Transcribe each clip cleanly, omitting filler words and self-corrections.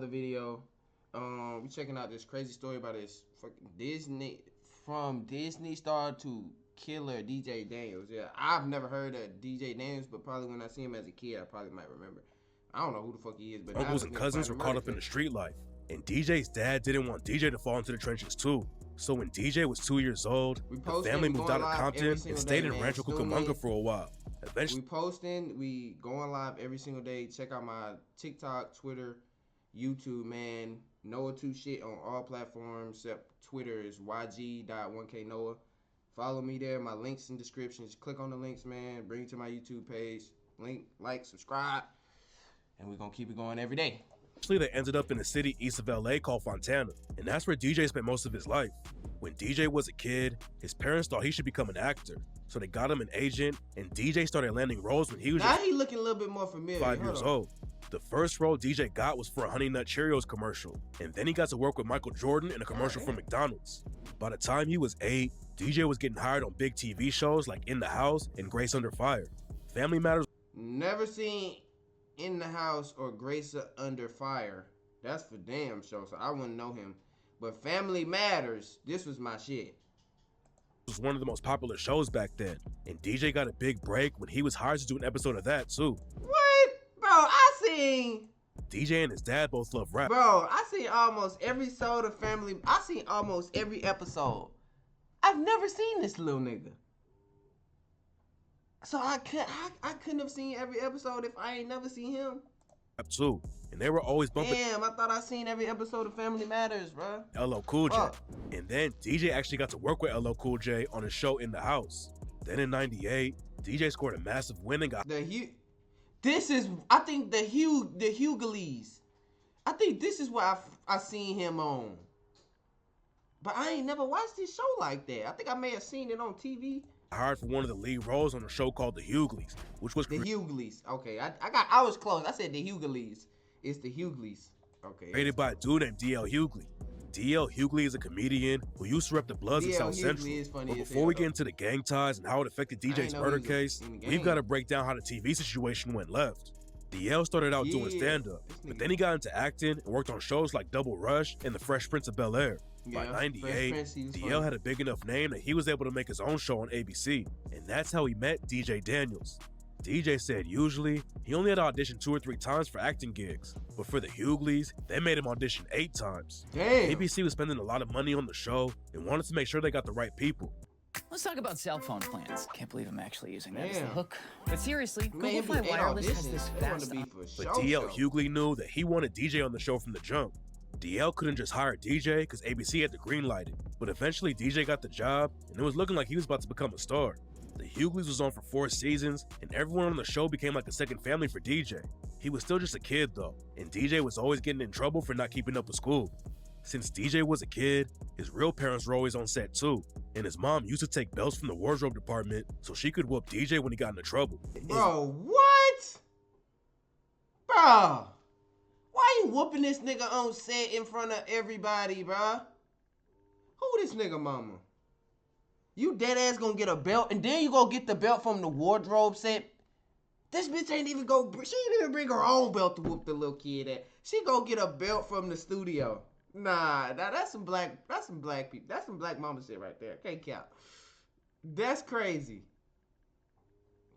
The video. We checking out this crazy story about this fucking Disney star to killer DJ Daniels. Yeah, I've never heard of DJ Daniels, but probably when I see him as a kid, I probably might remember. I don't know who the fuck he is, but Uncles and cousins were caught up in the street life, and DJ's dad didn't want DJ to fall into the trenches too. So when DJ was 2 years old, the family moved out of Compton and stayed in Rancho Cucamonga for a while. Eventually, we going live every single day. Check out my TikTok, Twitter, YouTube, man. Noah 2 shit on all platforms except Twitter is yg.1knoah. Follow me there. My links in description. Just click on the links, man. Bring you to my YouTube page. Link, like, subscribe, and we're gonna keep it going every day. they ended up in a city east of LA called Fontana, and that's where DJ spent most of his life. When DJ was a kid, his parents thought he should become an actor, so they got him an agent, and DJ started landing roles when he was he looking a little bit more familiar. 5 years old. The first role DJ got was for a Honey Nut Cheerios commercial, and then he got to work with Michael Jordan in a commercial for McDonald's. By the time he was 8, DJ was getting hired on big TV shows like In the House and Grace Under Fire. Family Matters. Never seen In the House or Grace Under Fire. That's for damn sure, so I wouldn't know him. But Family Matters, this was my shit. Was one of the most popular shows back then, and DJ got a big break when he was hired to do an episode of that too. What? Bro, I seen... DJ and his dad both love rap. Bro, I seen almost every episode of Family... I seen almost every episode. I've never seen this little nigga. So I couldn't have seen every episode if I ain't never seen him. Too, and they were always bumping. Damn, I thought I seen every episode of Family Matters, bro. LL Cool J. And then DJ actually got to work with LL Cool J on his show In the House. Then in '98, DJ scored a massive win and got I think the Hughley's. I think this is what I seen him on. But I ain't never watched this show like that. I think I may have seen it on TV. Hired for one of the lead roles on a show called The Hugleys, which was The Hugleys. Okay, I was close. I said The Hugleys. It's The Hugleys. Okay. Created by a dude named D.L. Hughley. D.L. Hughley is a comedian who used to rep the Bloods in South Central. But before we get into the gang ties and how it affected DJ's murder case, we've got to break down how the TV situation went left. DL started out doing stand-up, but then he got into acting and worked on shows like Double Rush and The Fresh Prince of Bel-Air. By '98, DL had a big enough name that he was able to make his own show on ABC, and that's how he met DJ Daniels. DJ said usually, he only had to audition 2 or 3 times for acting gigs, but for the Hugleys, they made him audition 8 times. Damn. ABC was spending a lot of money on the show and wanted to make sure they got the right people. Let's talk about cell phone plans. Can't believe I'm actually using that as the hook. But seriously, Google Fi Wireless has this fast... But DL Hughley knew that he wanted DJ on the show from the jump. DL couldn't just hire DJ because ABC had to greenlight it, but eventually DJ got the job and it was looking like he was about to become a star. The Hugleys was on for 4 seasons and everyone on the show became like a second family for DJ. He was still just a kid though, and DJ was always getting in trouble for not keeping up with school. Since DJ was a kid, his real parents were always on set too, and his mom used to take belts from the wardrobe department so she could whoop DJ when he got into trouble. Bro, what? Bro, why you whooping this nigga on set in front of everybody, bro? Who this nigga mama? You dead ass gonna get a belt and then you gonna get the belt from the wardrobe set? This bitch ain't even she ain't even bring her own belt to whoop the little kid at. She go get a belt from the studio. Nah, that's some black people. That's some black mama shit right there. Can't count. That's crazy.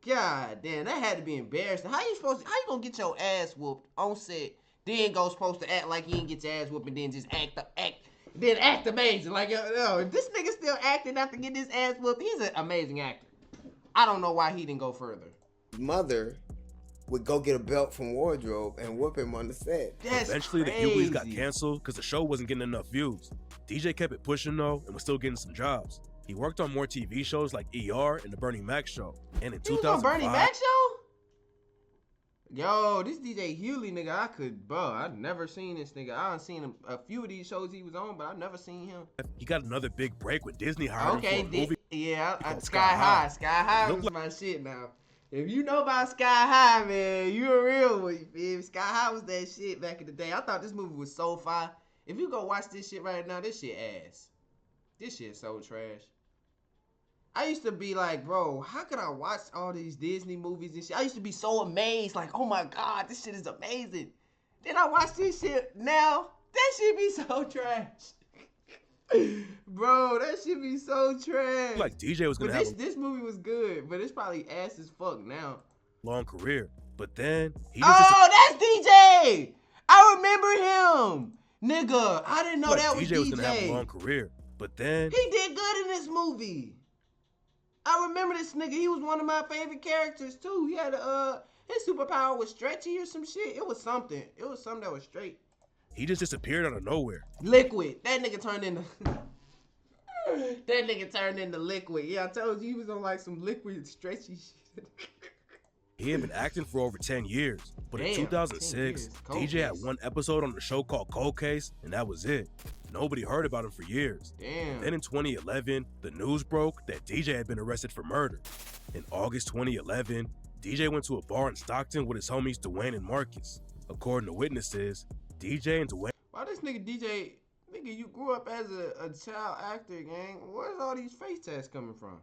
God damn, that had to be embarrassing. How you gonna get your ass whooped on set, then go supposed to act like you didn't get your ass whooped and then just act amazing? Like, yo, if this nigga still acting after getting his ass whooped, he's an amazing actor. I don't know why he didn't go further. Mother would go get a belt from wardrobe and whoop him on the set. That's Eventually, crazy. the Hugleys got canceled because the show wasn't getting enough views. DJ kept it pushing though and was still getting some jobs. He worked on more TV shows like ER and The Bernie Mac Show. And in He was 2005, on Bernie Mac show? Yo, this DJ Hughley nigga, I've never seen this nigga. I done seen a few of these shows he was on, but I've never seen him. he got another big break when Disney hired him for a movie. Yeah, called Sky High. Sky High Look was my shit now. If you know about Sky High, man, you a real one. You feel me? Sky High was that shit back in the day. I thought this movie was so fire. If you go watch this shit right now, this shit ass. This shit so trash. I used to be like, bro, how could I watch all these Disney movies and shit? I used to be so amazed, like, oh my God, this shit is amazing. Then I watch this shit now. That shit be so trash. Bro, that shit be so trash. Like DJ was gonna have this movie was good, but it's probably ass as fuck now. Long career. But then he that's DJ! I remember him! Nigga, I didn't know like that was DJ. was gonna have a long career. But then he did good in this movie. I remember this nigga. He was one of my favorite characters too. He had his superpower was stretchy or some shit. It was something. It was something that was straight. He just disappeared out of nowhere. Liquid. That nigga turned into Liquid. Yeah, I told you he was on like some liquid stretchy shit. He had been acting for over 10 years, but in 2006, DJ had one episode on the show called Cold Case, and that was it. Nobody heard about him for years. Damn. Then in 2011, the news broke that DJ had been arrested for murder. In August 2011, DJ went to a bar in Stockton with his homies Dwayne and Marcus. According to witnesses, DJ and Dwayne... Why this nigga DJ... Nigga, you grew up as a child actor, gang. Where's all these face tats coming from?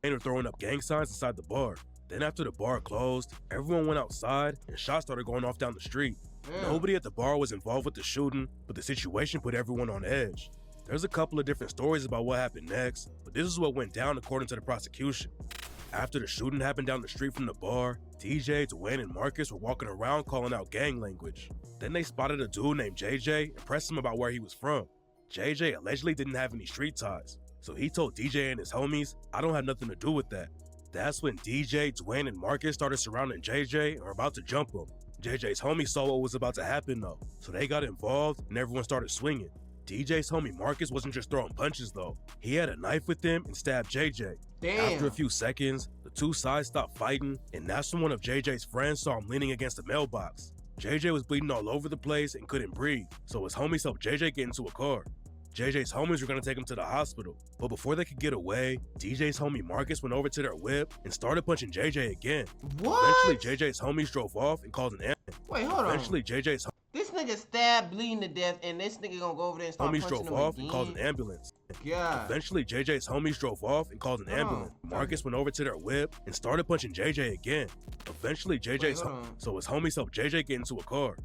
They were throwing up gang signs inside the bar. Then after the bar closed, everyone went outside and shots started going off down the street. Damn. Nobody at the bar was involved with the shooting, but the situation put everyone on edge. There's a couple of different stories about what happened next, but this is what went down according to the prosecution. After the shooting happened down the street from the bar, DJ, Dwayne, and Marcus were walking around calling out gang language. Then they spotted a dude named JJ and pressed him about where he was from. JJ allegedly didn't have any street ties, so he told DJ and his homies, "I don't have nothing to do with that." That's when DJ, Dwayne, and Marcus started surrounding JJ and were about to jump him. JJ's homies saw what was about to happen though, so they got involved and everyone started swinging. DJ's homie Marcus wasn't just throwing punches though. He had a knife with him and stabbed JJ. Damn. After a few seconds, the two sides stopped fighting, and that's when one of JJ's friends saw him leaning against a mailbox. JJ was bleeding all over the place and couldn't breathe, so his homies helped JJ get into a car. JJ's homies were gonna take him to the hospital, but before they could get away, DJ's homie Marcus went over to their whip and started punching JJ again. What? Eventually, JJ's homies drove off and called an ambulance. Wait, hold on. Eventually, JJ's this nigga stabbed, bleeding to death, and this nigga gonna go over there and start homies punching drove him off again? and called an ambulance. God. Eventually, JJ's homies drove off and called an ambulance. Marcus went over to their whip and started punching JJ again. Eventually, so his homies helped JJ get into a car.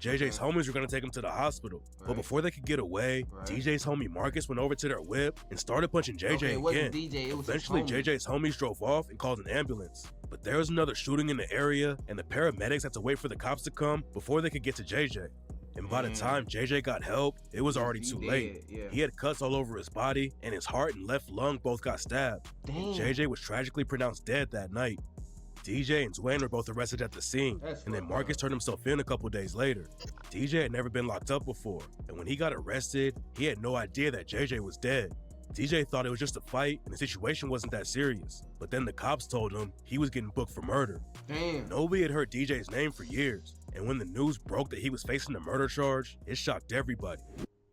JJ's homies were gonna take him to the hospital, but before they could get away, DJ's homie Marcus went over to their whip and started punching JJ again. Eventually, JJ's homies drove off and called an ambulance. But there was another shooting in the area, and the paramedics had to wait for the cops to come before they could get to JJ. And by the time JJ got help, it was already too late. He had cuts all over his body, and his heart and left lung both got stabbed. And JJ was tragically pronounced dead that night. DJ and Dwayne were both arrested at the scene, and then Marcus turned himself in a couple days later. DJ had never been locked up before, and when he got arrested, he had no idea that JJ was dead. DJ thought it was just a fight and the situation wasn't that serious, but then the cops told him he was getting booked for murder. Damn. Nobody had heard DJ's name for years, and when the news broke that he was facing a murder charge, it shocked everybody.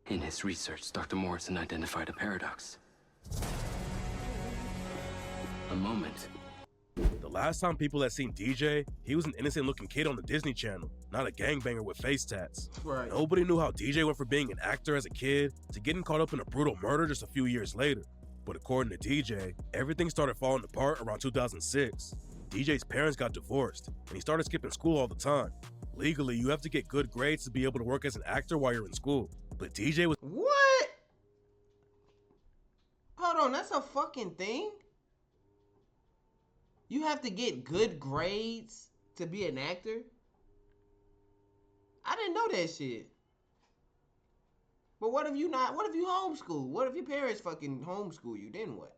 In his research, Dr. Morrison identified a paradox. A moment. The last time people had seen DJ, he was an innocent looking kid on the Disney Channel, not a gangbanger with face tats. Nobody knew how DJ went from being an actor as a kid to getting caught up in a brutal murder just a few years later. But according to DJ, everything started falling apart around 2006. DJ's parents got divorced, and he started skipping school all the time. Legally, you have to get good grades to be able to work as an actor while you're in school. But DJ was— What? Hold on, that's a fucking thing? You have to get good grades to be an actor? I didn't know that shit. But what if you homeschool? What if your parents fucking homeschool you? Then what?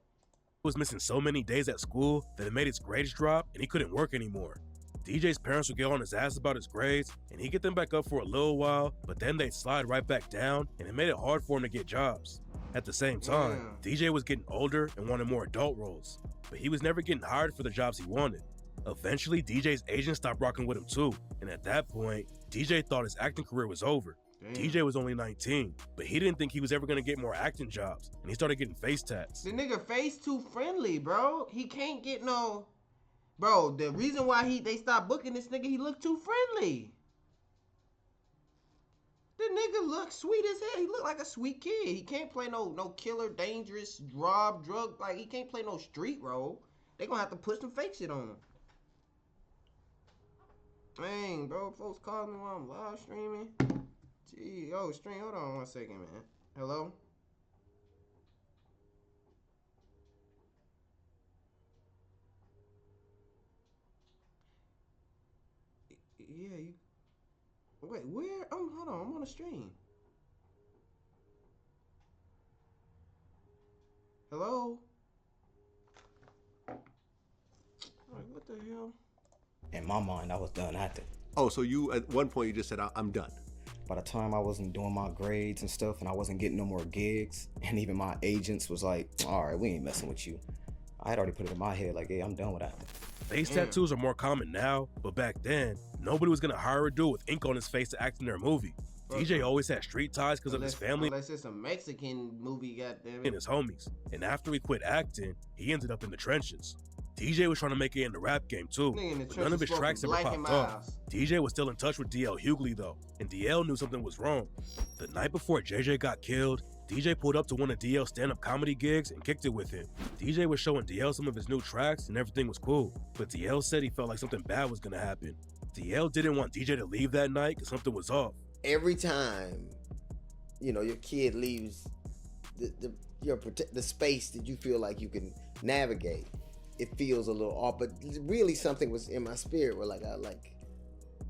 He was missing so many days at school that it made his grades drop and he couldn't work anymore. DJ's parents would get on his ass about his grades and he'd get them back up for a little while, but then they'd slide right back down and it made it hard for him to get jobs. At the same time, DJ was getting older and wanted more adult roles, but he was never getting hired for the jobs he wanted. Eventually, DJ's agent stopped rocking with him too, and at that point, DJ thought his acting career was over. DJ was only 19, but he didn't think he was ever gonna get more acting jobs, and he started getting face tats. The nigga face too friendly, bro. He can't get no... Bro, the reason why they stopped booking this nigga, he looked too friendly. The nigga look sweet as hell. He look like a sweet kid. He can't play no killer, dangerous, drug, like he can't play no street role. They gonna have to put some fake shit on him. Dang, bro, folks calling me while I'm live streaming. Gee, yo, stream, hold on 1 second, man. Hello? Yeah, you. Wait, where? Hold on, I'm on a stream. Hello? Like, what the hell? In my mind, I was done acting. Oh, so you, at one point, you just said, I'm done. By the time I wasn't doing my grades and stuff and I wasn't getting no more gigs, and even my agents was like, all right, we ain't messing with you. I had already put it in my head like, hey, I'm done with acting. Face tattoos are more common now, but back then, nobody was gonna hire a dude with ink on his face to act in their movie. DJ always had street ties because of his family. Unless it's a Mexican movie, goddammit. And his homies. And after he quit acting, he ended up in the trenches. DJ was trying to make it in the rap game too, but none of his tracks ever popped off. DJ was still in touch with DL Hughley though, and DL knew something was wrong. The night before JJ got killed, DJ pulled up to one of DL's stand-up comedy gigs and kicked it with him. DJ was showing DL some of his new tracks and everything was cool, but DL said he felt like something bad was gonna happen. DL didn't want DJ to leave that night because something was off. Every time, you know, your kid leaves the space that you feel like you can navigate, it feels a little off. But really, something was in my spirit where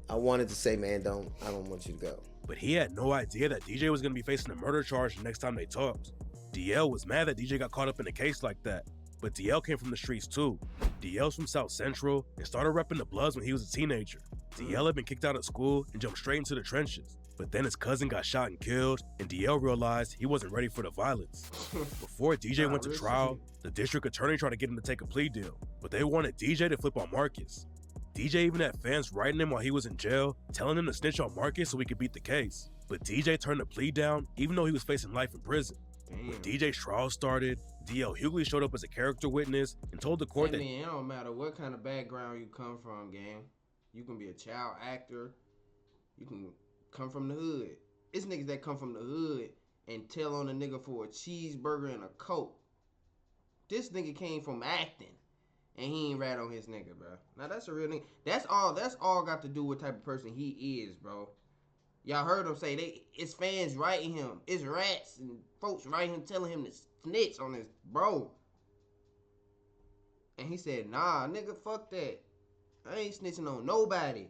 I wanted to say, man, I don't want you to go. But he had no idea that DJ was gonna be facing a murder charge the next time they talked. DL was mad that DJ got caught up in a case like that, but DL came from the streets too. DL's from South Central and started repping the Bloods when he was a teenager. DL had been kicked out of school and jumped straight into the trenches. But then his cousin got shot and killed, and DL realized he wasn't ready for the violence. Before DJ went to trial, the district attorney tried to get him to take a plea deal, but they wanted DJ to flip on Marcus. DJ even had fans writing him while he was in jail, telling him to snitch on Marcus so he could beat the case. But DJ turned the plea down, even though he was facing life in prison. When DJ's trial started, DL Hughley showed up as a character witness and told the court that it don't matter what kind of background you come from, gang. You can be a child actor. You can come from the hood. It's niggas that come from the hood and tell on a nigga for a cheeseburger and a Coke. This nigga came from acting, and he ain't rat on his nigga, bro. Now that's a real nigga. That's all got to do with type of person he is, bro. Y'all heard him say it's fans writing him. It's rats and folks writing him, telling him to snitch on his bro. And he said, nah, nigga, fuck that. I ain't snitching on nobody.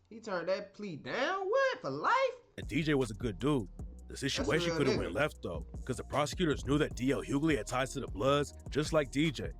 He turned that plea down? What? For life? And DJ was a good dude. The situation could have went left though, because the prosecutors knew that DL Hughley had ties to the Bloods, just like DJ.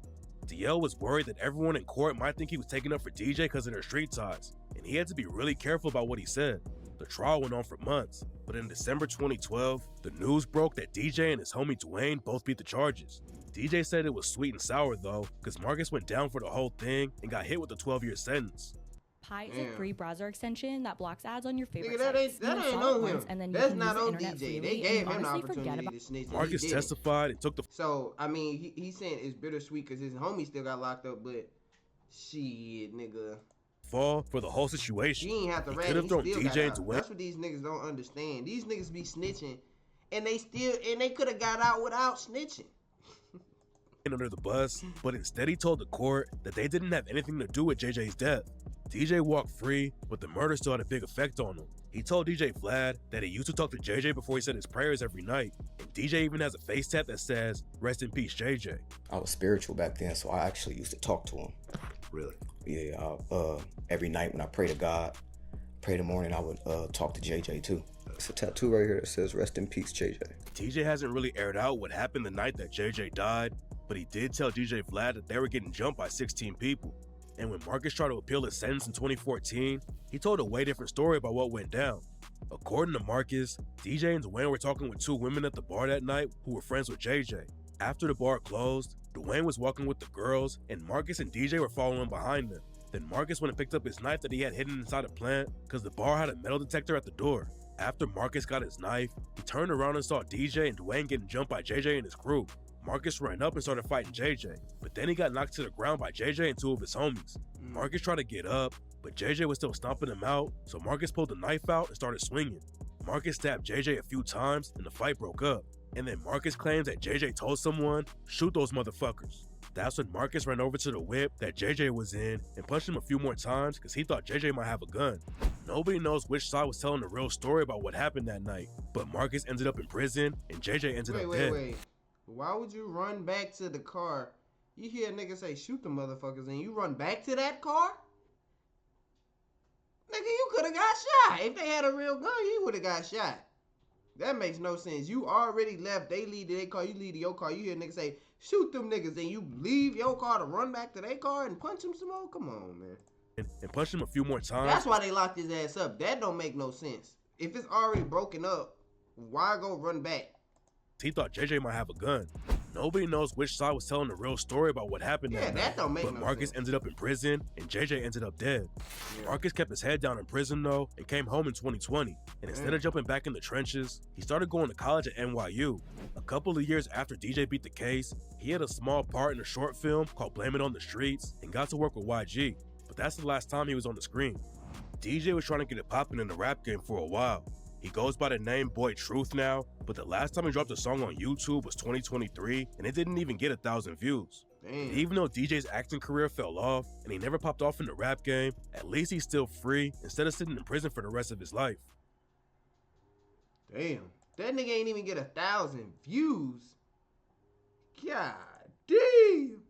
DL was worried that everyone in court might think he was taking up for DJ because of their street ties, and he had to be really careful about what he said. The trial went on for months, but in December 2012, the news broke that DJ and his homie Dwayne both beat the charges. DJ said it was sweet and sour though, because Marcus went down for the whole thing and got hit with a 12-year sentence. Pi is a free browser extension that blocks ads on your favorite sites. That ain't on him. And then that's not on DJ. They gave him the opportunity to snitch. Marcus testified and took the... So, I mean, he's saying it's bittersweet because his homie still got locked up, but shit, nigga. Fall for the whole situation. He ain't have to rat. Could have thrown DJ into That's what these niggas don't understand. These niggas be snitching, and they could have got out without snitching. Under the bus, but instead he told the court that they didn't have anything to do with JJ's death. DJ walked free, but the murder still had a big effect on him. He told DJ Vlad that he used to talk to JJ before he said his prayers every night, and DJ even has a face tat that says, "Rest in peace, JJ." I was spiritual back then, so I actually used to talk to him. Really? Yeah, every night when I pray to God, pray in the morning, I would talk to JJ too. It's a tattoo right here that says, "Rest in peace, JJ." DJ hasn't really aired out what happened the night that JJ died, but he did tell DJ Vlad that they were getting jumped by 16 people. And when Marcus tried to appeal his sentence in 2014, he told a way different story about what went down. According to Marcus, DJ and Dwayne were talking with two women at the bar that night who were friends with JJ. After the bar closed, Dwayne was walking with the girls, and Marcus and DJ were following behind them. Then Marcus went and picked up his knife that he had hidden inside a plant because the bar had a metal detector at the door. After Marcus got his knife, he turned around and saw DJ and Dwayne getting jumped by JJ and his crew. Marcus ran up and started fighting JJ, but then he got knocked to the ground by JJ and two of his homies. Marcus tried to get up, but JJ was still stomping him out, so Marcus pulled the knife out and started swinging. Marcus stabbed JJ a few times and the fight broke up. And then Marcus claims that JJ told someone, "Shoot those motherfuckers." That's when Marcus ran over to the whip that JJ was in and punched him a few more times because he thought JJ might have a gun. Nobody knows which side was telling the real story about what happened that night, but Marcus ended up in prison and JJ ended up dead. Wait. Why would you run back to the car? You hear a nigga say, shoot the motherfuckers, and you run back to that car? Nigga, you could have got shot. If they had a real gun, you would have got shot. That makes no sense. You already left. They leave to their car. You leave to your car. You hear a nigga say, shoot them niggas. Then you leave your car to run back to their car and punch them some more? Come on, man. And punched him a few more times. That's why they locked his ass up. That don't make no sense. If it's already broken up, why go run back? He thought JJ might have a gun. Nobody knows which side was telling the real story about what happened that night. Don't make but no Marcus sense. ended up in prison and JJ ended up dead. Marcus kept his head down in prison though and came home in 2020. And instead of jumping back in the trenches, he started going to college at NYU. A couple of years after DJ beat the case, he had a small part in a short film called Blame It on the Streets and got to work with YG. But that's the last time he was on the screen. DJ was trying to get it popping in the rap game for a while. He goes by the name Boy Truth now, but the last time he dropped a song on YouTube was 2023, and it didn't even get 1,000 views. And even though DJ's acting career fell off, and he never popped off in the rap game, at least he's still free instead of sitting in prison for the rest of his life. Damn, that nigga ain't even get 1,000 views. God damn.